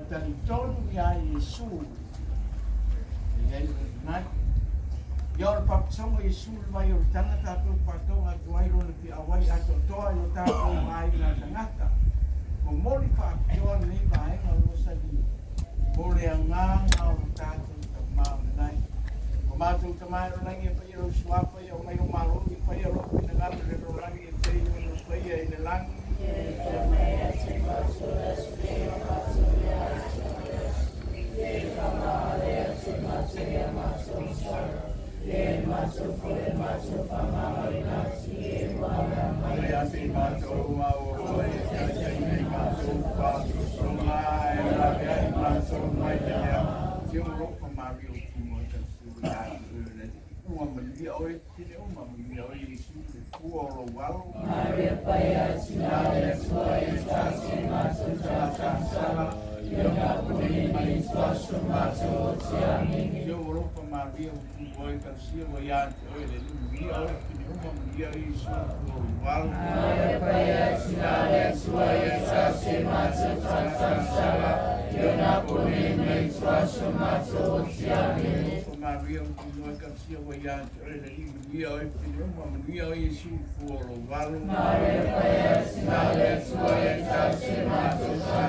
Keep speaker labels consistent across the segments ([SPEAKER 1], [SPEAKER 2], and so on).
[SPEAKER 1] talitonu ia Yesu. Ia nai. Ia o papasonga Yesu mai o tanga tātou patonga tuairo na ki awai ato toa i o tātou mai na tangata. Ko mori whaakioa nei vaenga o sali. Mori a nganga o tātou tamau nai. Ko mātou tamai ro langi e pai ro suapa i o mai ro malo i pai ro pina ngana re ro langi e tei o no pai e ne langi.
[SPEAKER 2] Maria Paya Sinale Suaya Sasima Yona Puni Maniswasu Maso Siami
[SPEAKER 1] Europa Maria Boy Garcia Wayat Oile Maria Maria Isu
[SPEAKER 2] Maria Paya Sinale Suaya Sasima Sasala Yona Puni Maniswasu Maso Siami
[SPEAKER 1] Maria Boy Garcia Wayat Oile Maria Isu
[SPEAKER 2] Maria Paya Sinale Suaya Sasima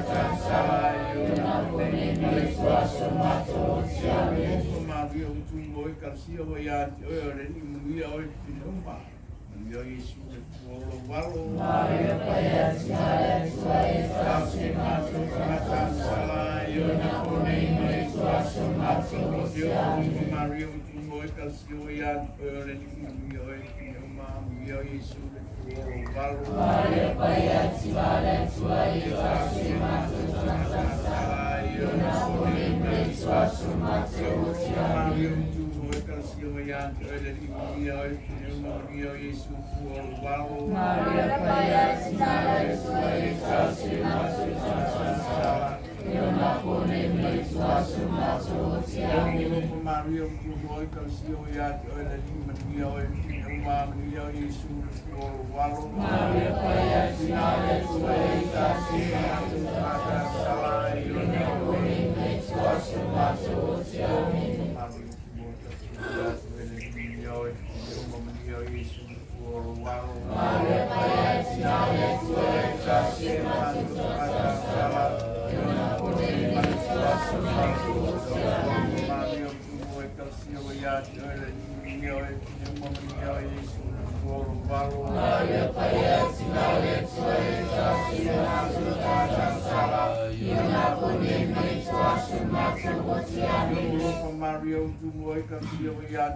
[SPEAKER 2] Sasala Yona Puni Maniswasu Maso Siami
[SPEAKER 1] Maria Boy Garcia Wayat Oile Maria Isu
[SPEAKER 2] Maria Paya Sinale Suaya Sasima Sasala Yona Puni Maniswasu Maso Siami
[SPEAKER 1] Maria Boy Garcia Wayat Oile Maria Isu
[SPEAKER 2] Maria Paya Sinale Suaya Sasima Sasala Yona Puni Maniswasu Maso Siami
[SPEAKER 1] Maria
[SPEAKER 2] Paya Sinale Suaya Sasima Sasala Yona Puni Maniswasu Maso Siami
[SPEAKER 1] Maria Boy Garcia Wayat Maria Isu
[SPEAKER 2] Maria Paya Sinale Suaya Sasima Sasala Yona Puni Maniswasu Maso Siami Maria Paya Sinale Suaya Sasima Sasala Yona Puni Maniswasu Maso Siami
[SPEAKER 1] Maria Boy Garcia Wayat
[SPEAKER 2] Maria Paya Sinale Suaya Sasima Sasala Yona Puni Maniswasu Maso Siami
[SPEAKER 1] Mario Boy Garcia Wayat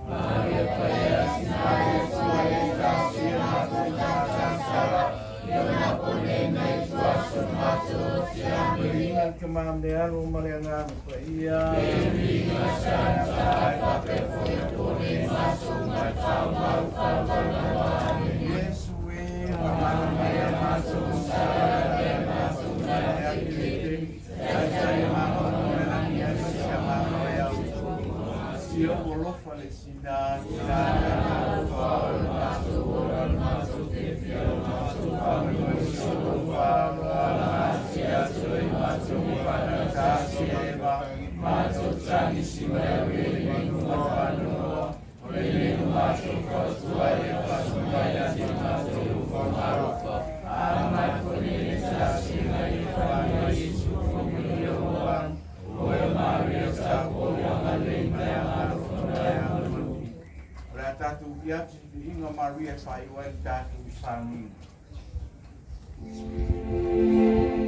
[SPEAKER 2] Maria Paya Sinale Suaya Sasima Sasala Yona Puni Maniswasu Maso Siami
[SPEAKER 1] Kemandean Umaliangan Iya
[SPEAKER 2] Santai Pakai Puni Maso
[SPEAKER 1] Yesue
[SPEAKER 2] Maya Maso Saya Maso
[SPEAKER 1] Saya Maho Melania Sama Royal Sio Bolo Falecina Tatu Piat Inga Maria Faiwan Tatu Sami.
[SPEAKER 2] Holy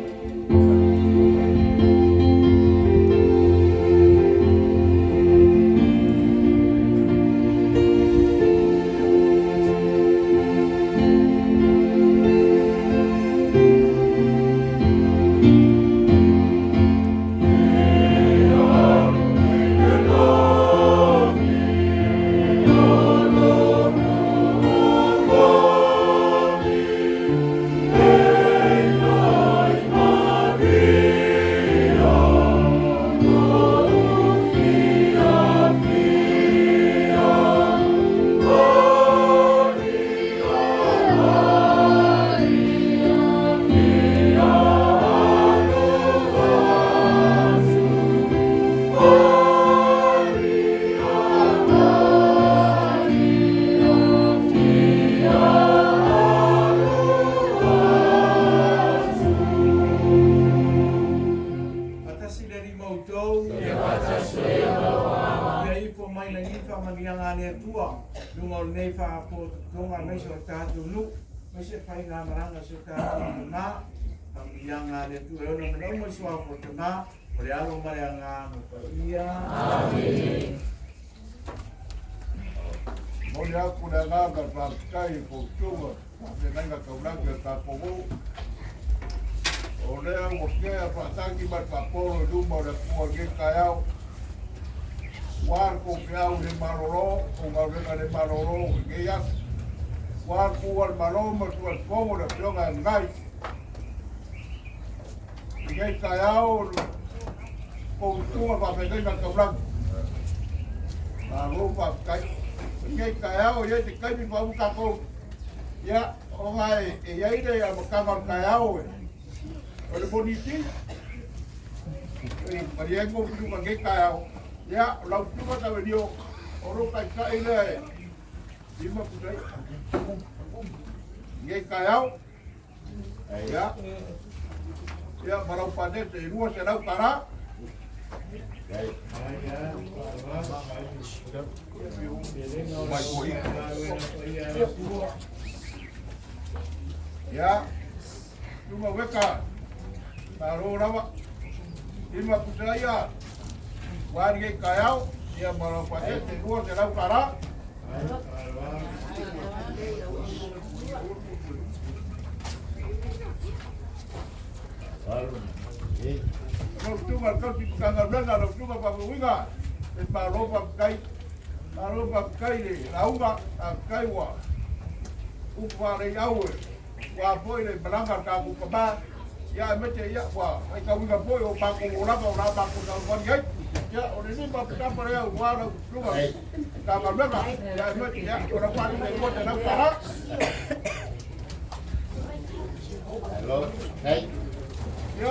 [SPEAKER 1] lunga nei fa po lunga nei so ta tu nu me se pai nga maranga so ta tu na yang ada tu lo no mo so po tu na ore alo mare nga no ia amen
[SPEAKER 2] mo ya ku na nga ka kai ko tu de nanga ka bla ke ta po ore mo ke pa tangi ba pa po lu mo de ko ke kayao war ko kayao de maroro o ga de maroro ke ya war ko war maroro mo ko de lo ga ngai ke kayao ko tu pa pe de ka bla na ro pa kai ke kayao ye te kai pa bu ka ko ya o mai e ya ide ya mo ka ka kayao oleh boniti, Maria ko tu ka ke kayao, ya lau tu ka ta video, orang ka ile, lima putai, ke kayao, ya barang pada dua sedang kara, ya, cuma mereka. Baru nama lima putraya warga kayau dia merupakan kedua dalam kara kalau tu kalau kita ngambil kalau tu apa winga baru pakai ni launga kai wa upare yau wa boy le belanggar kamu kebal ya macam ya wah kau ingat boy bangku orang bangku kawan guys ya orang ini bangku apa ya wah lu kawan mereka ya macam ya orang paling hebat dalam cara
[SPEAKER 3] hello hey
[SPEAKER 2] ya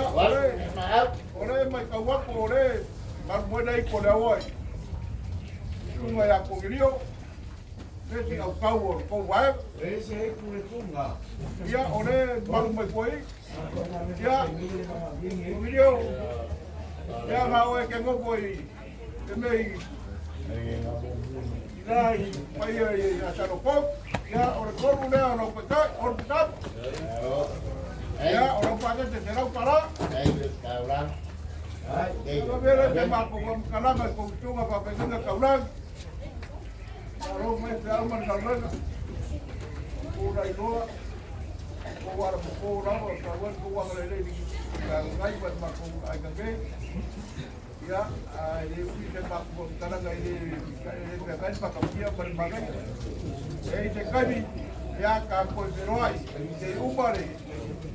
[SPEAKER 2] orang macam kawan orang baru mulai kolawai cuma ya kau gilio nanti kau wah
[SPEAKER 1] ese kule tunga
[SPEAKER 2] ya orang baru mulai ya, video, ya mau ke ngopoi, temei, nai, pai ya sarokop, ya orang koru le orang pekat, orang pekat, ya orang pakai terserah para, kalau bela tembak pokok kalang aku cuma pakai dengan kaulang, kalau mereka aman kaulang, udah itu. Kuwar buku rawa kawan kuwang lele di ngai buat maku ai kage ya ini kita maku tanah ngai ini kan pakai dia berbagai ini kami ya kaku beroi di ubare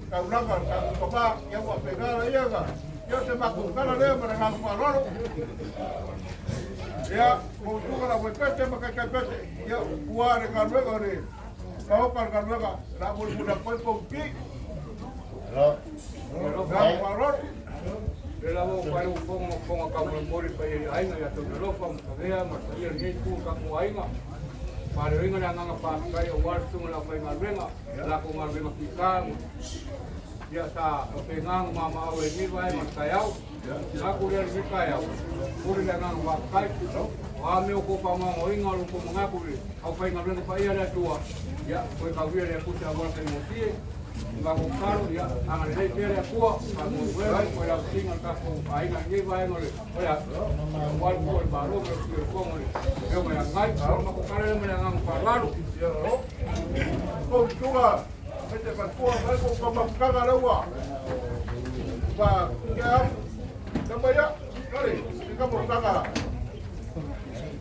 [SPEAKER 2] kau langgar kau papa ya buat pegang ya kan ya semaku kalau dia merengang maror ya mau tu kalau buat pete pakai pete ya kuwar dengan mereka ni kau kan mereka nak mudah pun kopi.
[SPEAKER 3] hello
[SPEAKER 2] Maror.
[SPEAKER 4] Ela mo pai o fonga ka mo mori pai ainga ya to lo fam ka vea ma ia ngai ku ka mo ainga. Pare ringa na nga pa kai o war tu la pai marvenga la ko marvenga ki ka ya ta o pe ngang mama o e ni vai ma kaiau. Ya ku le ni kaiau. Puri la nga pa kai wa me ko pa ma o inga lu ko nga puri. Au pai marvenga pai ala tua. Ya ko ka via le ku ta wa kai mo tie. Bago caro ya ang alay kere ako ang wala wala singal ka ko ay nga ni ba ngol wala wal ko baro ko ngol yo may ngai ko makukare mo ang parlaro
[SPEAKER 2] Ko tuwa. Mete pa ko ba ko kamakaga lawa. Ba ya. Tambaya. Kare. Ika mo kaga.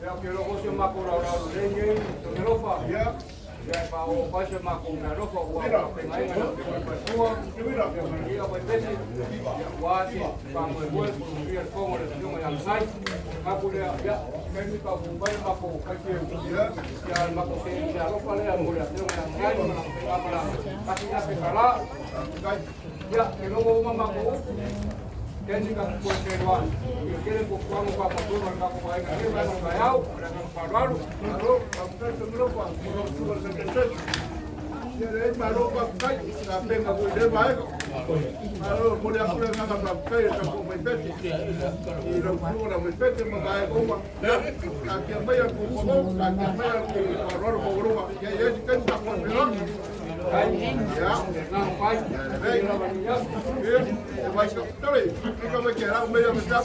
[SPEAKER 4] ya que luego se me acordó la leña y me lo fa
[SPEAKER 2] Ya.
[SPEAKER 4] ya pa o pa se me acordó la ropa o tenga ahí la que me pasó que me diga pues ese ya guati pa me vuelvo un día como le dio ya sai apure ya me mi pa un baile pa ko ka que ya ma ko se ya ropa le apure ya tengo ya ngai me la pega para casi ya se cala ya que luego mamá ko Kenji ka ko ke wan. Yo quiere ko ko mo pa ko ma ka ko ai ka ni ba no ga yao, ra ka pa raro.
[SPEAKER 2] Aro, kamta tumro pa. Ko tu ba se kete. Ya re maro pa kai. Na pe ka ko de ba ko. Alo, boleh aku yang ngangkat pakai tak mau main beti. Ilo keluar main beti mengai rumah. Kaki bayar kuku, kaki bayar kuku, orang rumah. Ya kan tak mau bilang. Ya,
[SPEAKER 4] Nang pai.
[SPEAKER 2] baik. Ya, baik. Tapi, kalau kita bayar besar.